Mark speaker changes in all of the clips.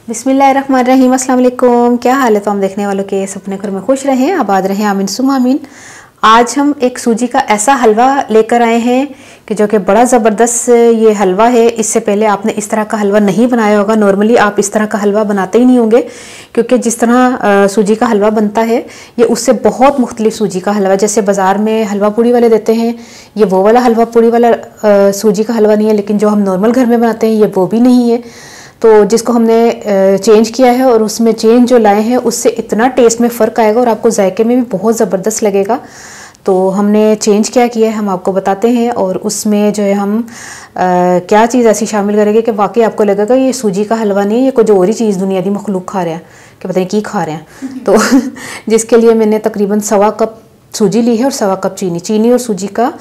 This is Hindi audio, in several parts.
Speaker 1: बिस्मिल्लाहिर्रहमानिर्रहीम, अस्सलाम वालेकुम। क्या हाल है तो हम देखने वालों के सपने घर में खुश रहें, आबाद रहें, आमीन सुम्मा आमीन। आज हम एक सूजी का ऐसा हलवा लेकर आए हैं कि जो कि बड़ा ज़बरदस्त ये हलवा है। इससे पहले आपने इस तरह का हलवा नहीं बनाया होगा। नॉर्मली आप इस तरह का हलवा बनाते ही नहीं होंगे, क्योंकि जिस तरह सूजी का हलवा बनता है ये उससे बहुत मुख्तलिफ सूजी का हलवा। जैसे बाज़ार में हलवा पूड़ी वाले देते हैं, ये वो वाला हलवा पूड़ी वाला सूजी का हलवा नहीं है। लेकिन जो हम नॉर्मल घर में बनाते हैं ये वो भी नहीं है। तो जिसको हमने चेंज किया है और उसमें चेंज जो लाए हैं उससे इतना टेस्ट में फ़र्क आएगा और आपको जायके में भी बहुत ज़बरदस्त लगेगा। तो हमने चेंज क्या किया है हम आपको बताते हैं, और उसमें जो है हम क्या चीज़ ऐसी शामिल करेंगे कि वाकई आपको लगेगा ये सूजी का हलवा नहीं है, ये कुछ और ही चीज़ दुनिया की मखलूक खा रहे हैं कि पता नहीं की खा रहे हैं। तो जिसके लिए मैंने तकरीबन 1.25 कप सूजी ली है और 1.25 कप चीनी। चीनी और सूजी का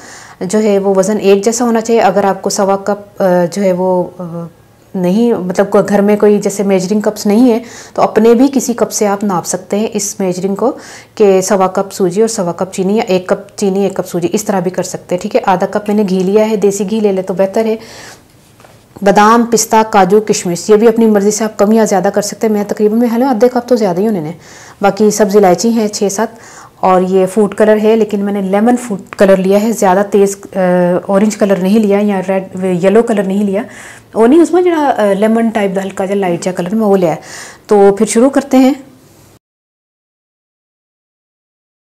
Speaker 1: जो है वो वज़न एक जैसा होना चाहिए। अगर आपको 1.25 कप जो है वो नहीं, मतलब घर में कोई जैसे मेजरिंग कप्स नहीं है तो अपने भी किसी कप से आप नाप सकते हैं इस मेजरिंग को, कि 1.25 कप सूजी और 1.25 कप चीनी, या 1 कप चीनी 1 कप सूजी, इस तरह भी कर सकते हैं। ठीक है, आधा कप मैंने घी लिया है, देसी घी ले ले तो बेहतर है। बादाम, पिस्ता, काजू, किशमिश, ये भी अपनी मर्ज़ी से आप कम या ज़्यादा कर सकते हैं। मैं तकरीबन में हाल आधे कप तो ज़्यादा ही उन्होंने। बाकी सब्ज़ इलायची हैं 6-7, और ये फूड कलर है, लेकिन मैंने लेमन फूड कलर लिया है, ज़्यादा तेज़ ऑरेंज कलर नहीं लिया या रेड येलो कलर नहीं लिया, वो नहीं, उसमें जरा लेमन टाइप का हल्का जो लाइट सा कलर में वो लिया है। तो फिर शुरू करते हैं।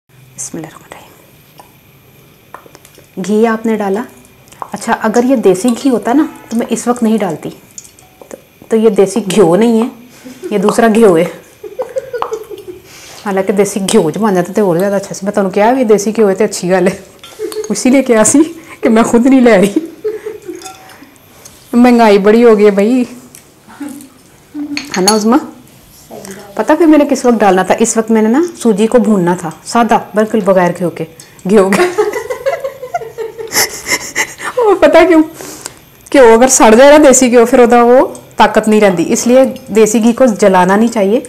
Speaker 1: बिस्मिल्लाहिर्रहमानिर्रहीम। घी आपने डाला। अच्छा, अगर ये देसी घी होता ना तो मैं इस वक्त नहीं डालती, तो ये देसी घ्यो नहीं है, ये दूसरा घ्यो है। हालांकि देसी घ्यो च बन जाता तो और ज़्यादा अच्छा से। मैं तुहानू कहा भी देसी घ्यो है तो अच्छी गल है, इसीलिए क्या सी कि मैं खुद नहीं ले रही। महंगाई बड़ी हो गई है भाई, है ना उज़मा? पता फिर मैंने किस वक्त डालना था? इस वक्त मैंने ना सूजी को भूनना था, सादा, बिल्कुल बगैर घ्यो के। वो पता क्यों? घ्यो अगर सड़ जाए ना देसी घ्यो, फिर वो ताकत नहीं रहती, इसलिए देसी घी को जलाना नहीं चाहिए।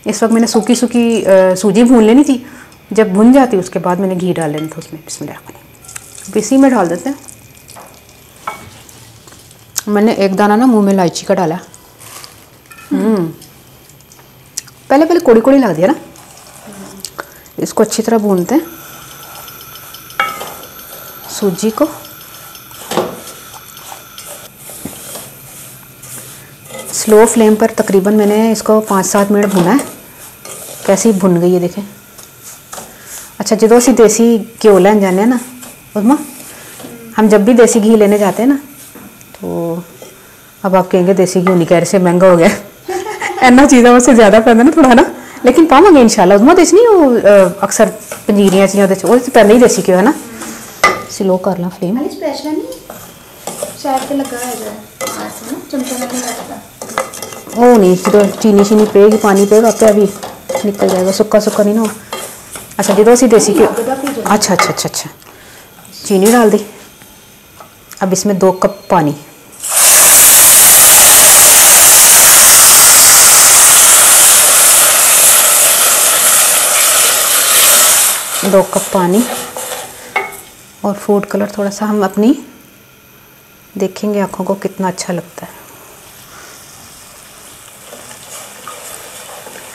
Speaker 1: इस वक्त मैंने सूखी सूजी भून लेनी थी, जब भुन जाती उसके बाद मैंने घी डाल लेना था उसमें। बिस्मिल्लाह, इसी में डाल देते हैं। मैंने एक दाना ना मुंह में इलायची का डाला। पहले कोड़ी कोड़ी लग दिया ना। इसको अच्छी तरह भूनते हैं सूजी को। स्लो फ्लेम पर तकरीबन मैंने इसको 5-7 मिनट भुना है। कैसी भुन गई है देखें। अच्छा, जो असी देसी घ्यो लैन जाने ना उज़मा, हम जब भी देसी घी लेने जाते हैं ना, तो अब आप कहेंगे देसी घी नहीं कह रहे से महंगा हो गया। इन्ना चीज़ों में से ज़्यादा पैदा ना थोड़ा ना, लेकिन पावांगे इंशाल्लाह। उज़मा देसी नहीं वो अक्सर पंजीरियाँ चीज़ों वो पहले ही देसी घ्यो है ना। स्लो कर ला फ्लेम। वो नहीं, जो चीनी शीनी पेगी, पानी पेगा, आपे अभी निकल जाएगा, सुक्का सुक्का नहीं ना हो। अच्छा, जो असी देसी घ्यो, अच्छा, चीनी डाल दी। अब इसमें 2 कप पानी, और फूड कलर थोड़ा सा हम अपनी देखेंगे आँखों को कितना अच्छा लगता है।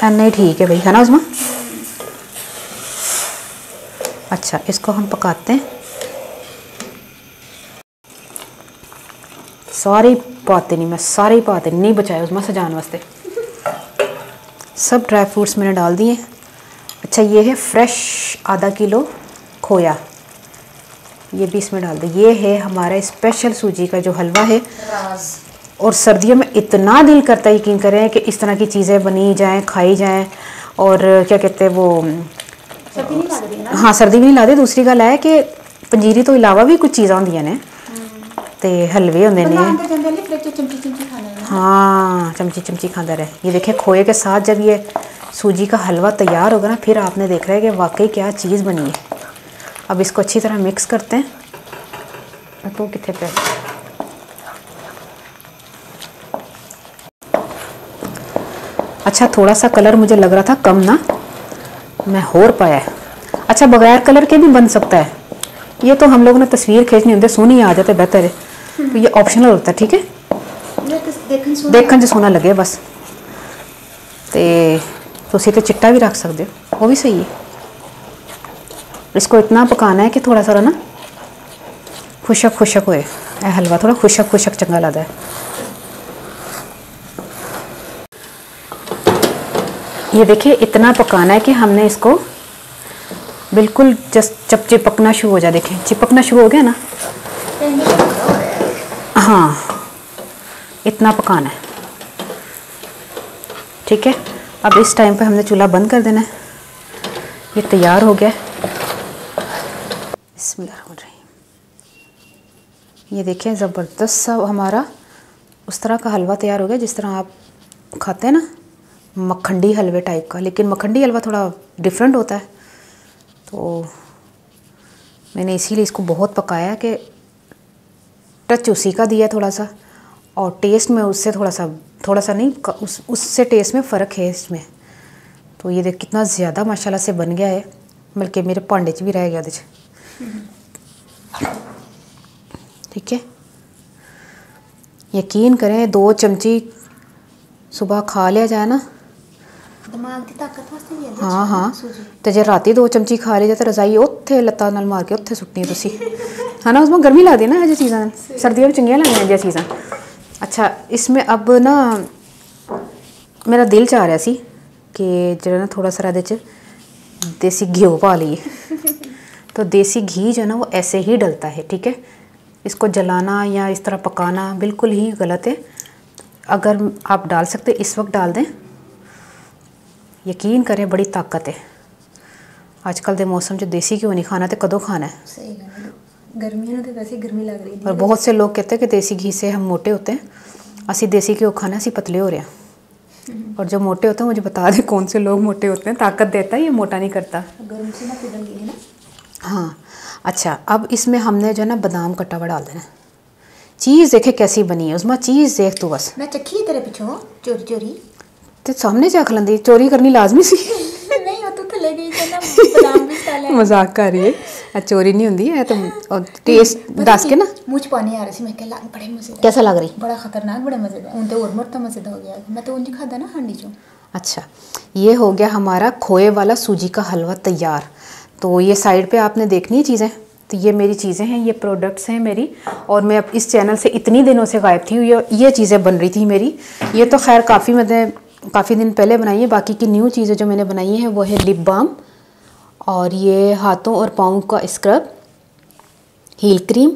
Speaker 1: नहीं ठीक है भाई, है ना उज़मा? अच्छा, इसको हम पकाते हैं। सारे पाते नहीं, मैं सारे ही पाते नहीं बचाए उज़मा सजाने वास्ते। सब ड्राई फ्रूट्स मैंने डाल दिए। अच्छा, ये है फ्रेश आधा किलो खोया, ये भी इसमें डाल दे। ये है हमारा स्पेशल सूजी का जो हलवा है। और सर्दियों में इतना दिल करता है, यकीन करें, कि इस तरह की चीज़ें बनी जाएं, खाई जाएं। और क्या कहते हैं वो, हाँ, सर्दी भी नहीं लाते। दूसरी गल है कि पंजीरी तो इलावा भी कुछ चीज़ां होंदियां ने, ते हलवे होंदे ने। हाँ, चमची खांदा रहे। ये देखें, खोए के साथ जब ये सूजी का हलवा तैयार होगा ना, फिर आपने देख रहा है कि वाकई क्या चीज़ बनी है। अब इसको अच्छी तरह मिक्स करते हैं। तो कितने पे अच्छा, थोड़ा सा कलर मुझे लग रहा था कम ना, मैं होर पाया है। अच्छा, बगैर कलर के भी बन सकता है। ये तो हम लोगों ने तस्वीर खींचनी होती है, सोनी आ जाते बेहतर है। तो ये ऑप्शनल होता है, ठीक है, देखने से सोना लगे बस। तो तुसी तो चिट्टा भी रख सकते हो, वो भी सही है। इसको इतना पकाना है कि थोड़ा सा ना खुशक खुशक होए। हलवा थोड़ा खुशक खुशक चंगा लगता है। ये देखिए इतना पकाना है कि हमने इसको बिल्कुल जस्ट जब चिपकना शुरू हो जाए, देखें चिपकना शुरू हो गया ना, हाँ इतना पकाना है, ठीक है। अब इस टाइम पे हमने चूल्हा बंद कर देना है। ये तैयार हो गया है। बिस्मिल्लाहिर्रहमानिर्रहीम। ये देखें ज़बरदस्त सा हमारा उस तरह का हलवा तैयार हो गया जिस तरह आप खाते हैं ना मक्खंडी हलवे टाइप का, लेकिन मक्खंडी हलवा थोड़ा डिफरेंट होता है। तो मैंने इसीलिए इसको बहुत पकाया कि टच उसी का दिया थोड़ा सा, और टेस्ट में उससे थोड़ा सा नहीं उससे टेस्ट में फ़र्क है इसमें। तो ये देख कितना ज़्यादा माशाल्लाह से बन गया है, बल्कि मेरे भांडे च भी रह गया। ठीक है, यकीन करें 2 चमची सुबह खा लिया जाए ना,
Speaker 2: दिमाग की ताकत वास्ते भी है।
Speaker 1: हाँ हाँ, तो जे राती 2 चमची खा ली जाए तो रजाई उत्थे लत्तां नाल मार के उत्थे सुट्टनी तुसी, है ना। उसमें गर्मी लगती ना ये चीज़ां, सर्दियों में चंगियां लगदियां ये चीज़ां। अच्छा, इसमें अब ना मेरा दिल चाह रहा सी कि जो ना थोड़ा सा इहदे च देसी घी पा लीए। तो देसी घी जो है ना वो ऐसे ही डलता है, ठीक है। इसको जलाना या इस तरह पकाना बिल्कुल ही गलत है। अगर आप डाल सकते इस वक्त डाल दें, यकीन करें बड़ी ताकत है। आजकल के मौसम जो देसी घी नहीं खाना तो कदों खाना है।
Speaker 2: सही है, गर्मियों में तो वैसे गर्मी लग रही है।
Speaker 1: और बहुत से लोग कहते हैं कि देसी घी से हम मोटे होते हैं। असी देसी घी खाना असी पतले हो रहे हैं। और जो मोटे होते हैं मुझे बता दें कौन से लोग मोटे होते हैं। ताकत देता है, ये मोटा नहीं करता।
Speaker 2: गर्म से ना पिघल गई है ना।
Speaker 1: हाँ अच्छा, अब इसमें हमने जो है ना बादाम कटा हुआ डाल देना। चीज़ देखे कैसी बनी है, उसमें चीज़ देख तू बस।
Speaker 2: मैं चखी तेरे पीछे चोरी चोरी
Speaker 1: तो सामने चख लेंदी, चोरी करनी लाजमी सी।
Speaker 2: नहीं, वो तो थले गई थी ना, बादाम भी डाले।
Speaker 1: मजाक कर रही है, चोरी नहीं होंदी है। तो टेस्ट दस के ना
Speaker 2: मुझ पानी आ रही थी। मैं कह बड़े मजे
Speaker 1: कैसा लग रही,
Speaker 2: बड़ा खतरनाक, बड़े मजेदार। उन तो और मरता मजेदार हो गया। मैं तो उनकी खाता ना हांडी चो।
Speaker 1: अच्छा, ये हो गया हमारा खोए वाला सूजी का हलवा तैयार। तो ये साइड पे आपने देखनी है चीज़ें। तो ये मेरी चीज़ें हैं, ये प्रोडक्ट्स हैं मेरी। और मैं अब इस चैनल से इतनी दिनों से गायब थी, ये चीज़ें बन रही थी मेरी। ये तो खैर काफ़ी दिन पहले बनाई है। बाकी की न्यू चीज़ें जो मैंने बनाई हैं वो है लिप बाम, और ये हाथों और पाँव का स्क्रब, हील क्रीम,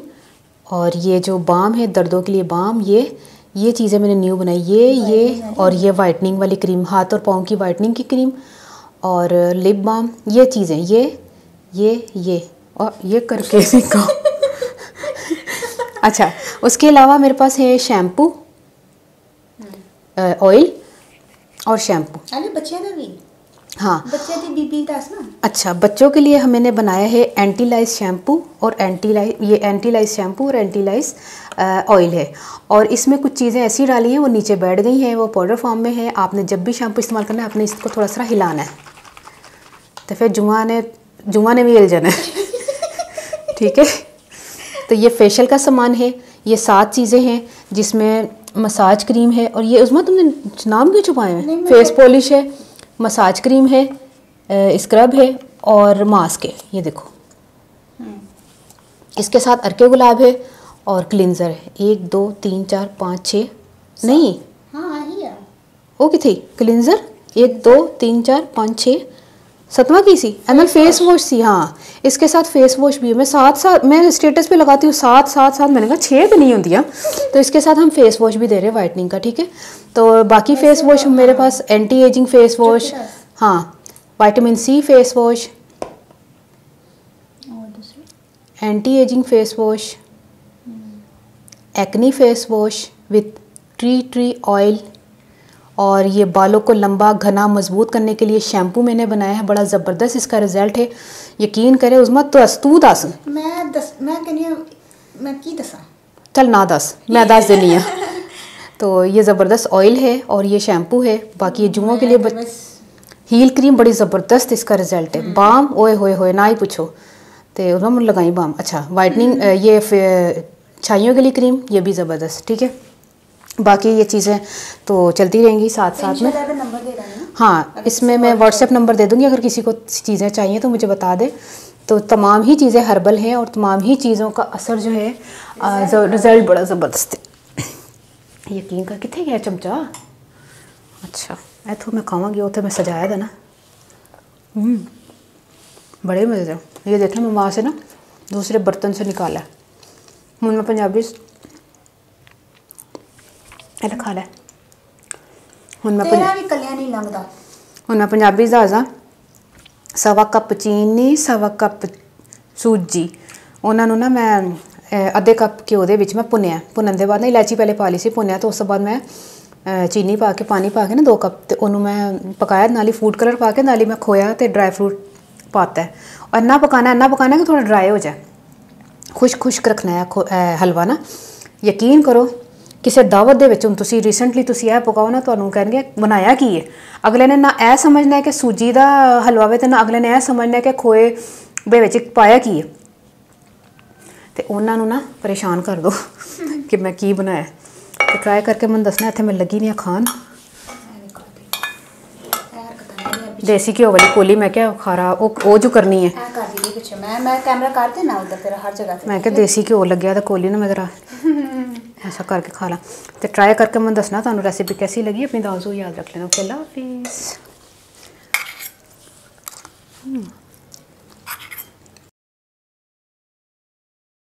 Speaker 1: और ये जो बाम है दर्दों के लिए बाम, ये चीज़ें मैंने न्यू बनाई। ये और ये वाइटनिंग वाली क्रीम, हाथ और पाँव की वाइटनिंग की क्रीम, और लिप बाम, ये चीज़ें ये और ये करके सीखा। अच्छा, उसके अलावा मेरे पास है शैम्पू, ऑयल और शैम्पू।
Speaker 2: अरे बच्चे ने भी,
Speaker 1: हाँ
Speaker 2: बच्चे की बीबी दस ना।
Speaker 1: अच्छा, बच्चों के लिए मैंने बनाया है एंटीलाइज शैम्पू और एंटीलाइज शैम्पू और एंटीलाइज ऑयल है। और इसमें कुछ चीज़ें ऐसी डाली हैं वो नीचे बैठ गई हैं, वो पाउडर फॉर्म में है। आपने जब भी शैम्पू इस्तेमाल करना है आपने इसको थोड़ा सा हिलाना है, तो फिर जुमा ने भी हिल जाना है। ठीक है, तो ये फेशियल का सामान है। ये 7 चीज़ें हैं जिसमें मसाज क्रीम है, और ये उसमें तुमने नाम क्यों छुपाए हैं? फेस पॉलिश है, मसाज क्रीम है, स्क्रब है और मास्क है। ये देखो, इसके साथ अर्के गुलाब है और क्लिनजर है। 1 2 3 4 5 6 नहीं,
Speaker 2: हाँ ही है
Speaker 1: वो की थी क्लिनजर। 1 2 3 4 5 6 7वां की सी एमएल फेस वॉश सी। हाँ, इसके साथ फेस वॉश भी है। मैं साथ मैं स्टेटस पे लगाती हूँ साथ मैंने कहा 6 तो नहीं होती है। तो इसके साथ हम फेस वॉश भी दे रहे हैं वाइटनिंग का, ठीक है। तो बाकी फेस वॉश मेरे पास एंटी एजिंग फेस वॉश, हाँ vitamin C face wash, anti ageing face wash, acne face wash with tree oil, और ये बालों को लंबा घना मजबूत करने के लिए शैम्पू मैंने बनाया है। बड़ा ज़बरदस्त इसका रिजल्ट है, यकीन करें। उसमें तू दस
Speaker 2: मैं की दसा
Speaker 1: चल ना दस, मैं दस देनी है। तो ये ज़बरदस्त ऑयल है और ये शैम्पू है। बाकी ये जुओं के लिए हील क्रीम बड़ी ज़बरदस्त इसका रिजल्ट है। बाम ओए होए ना ही पूछो, तो उन्होंने लगाई बाम। अच्छा, वाइटनिंग ये छाइयों के लिए क्रीम, ये भी ज़बरदस्त, ठीक है। बाकी ये चीज़ें तो चलती रहेंगी साथ में।
Speaker 2: नंबर दे रहे हैं।
Speaker 1: हाँ, इसमें मैं व्हाट्सएप नंबर दे दूँगी, अगर किसी को चीज़ें चाहिए तो मुझे बता दे। तो तमाम ही चीज़ें हर्बल हैं और तमाम ही चीज़ों का असर जो है रिज़ल्ट बड़ा ज़बरदस्त है। यकीन कर कितने गया चमचा? अच्छा इतों मैं खावांगी, उतो मैं सजाया था ना। बड़े मज़े थे। ये देखें मैं माँ से ना दूसरे बर्तन से निकाला। हूँ मैं पंजाबी खा लै। हूँ मैं पंजाबी दसा, सवा कप चीनी, सवा कप सूजी, उन्होंने ना मैं अद्धे कप घ्यो दे विच मैं भुनिया। भुनन के बाद ना इलायची पहले पा ली सी भुनिया, तो उस बाद मैं चीनी पा के पानी पा के ना 2 कप, तो उन्होंने मैं पकाया, नाली फूड कलर पा के, नाली मैं खोया तो ड्राई फ्रूट पाता है। और इन्ना पकाना कि थोड़ा ड्राई हो जाए, खुश्क रखना है हलवा ना। यकीन करो किसी दावत दे विच हुण तुसीं रिसेंटली तुसीं यह पकाओ ना, तुहानूं कहणगे बनाया की है। अगले ने ना यह समझना है कि सूजी का हलवा वे, तो ना अगले ने यह समझना है कि खोए दे विच पाया की है। तो उन्होंने ना परेशान कर दो कि मैं की बनाया। तो ट्राई करके मैं दसना, इत्थे मैं लगी नहीं खान। देसी घ्यो वाली कोली मैं क्या खारा वो जो करनी है,
Speaker 2: मैं कैमरा कर देना उधर तेरा हर जगह।
Speaker 1: मैं क्या देसी घ्यो लग्या तो कोली ना मैं जरा ऐसा करके खा ला। तो ट्राई करके मैं दसना तुहानूं रेसिपी कैसी लगी। अपनी दाल याद रख लेना। ओके, अल्लाह हाफिज़।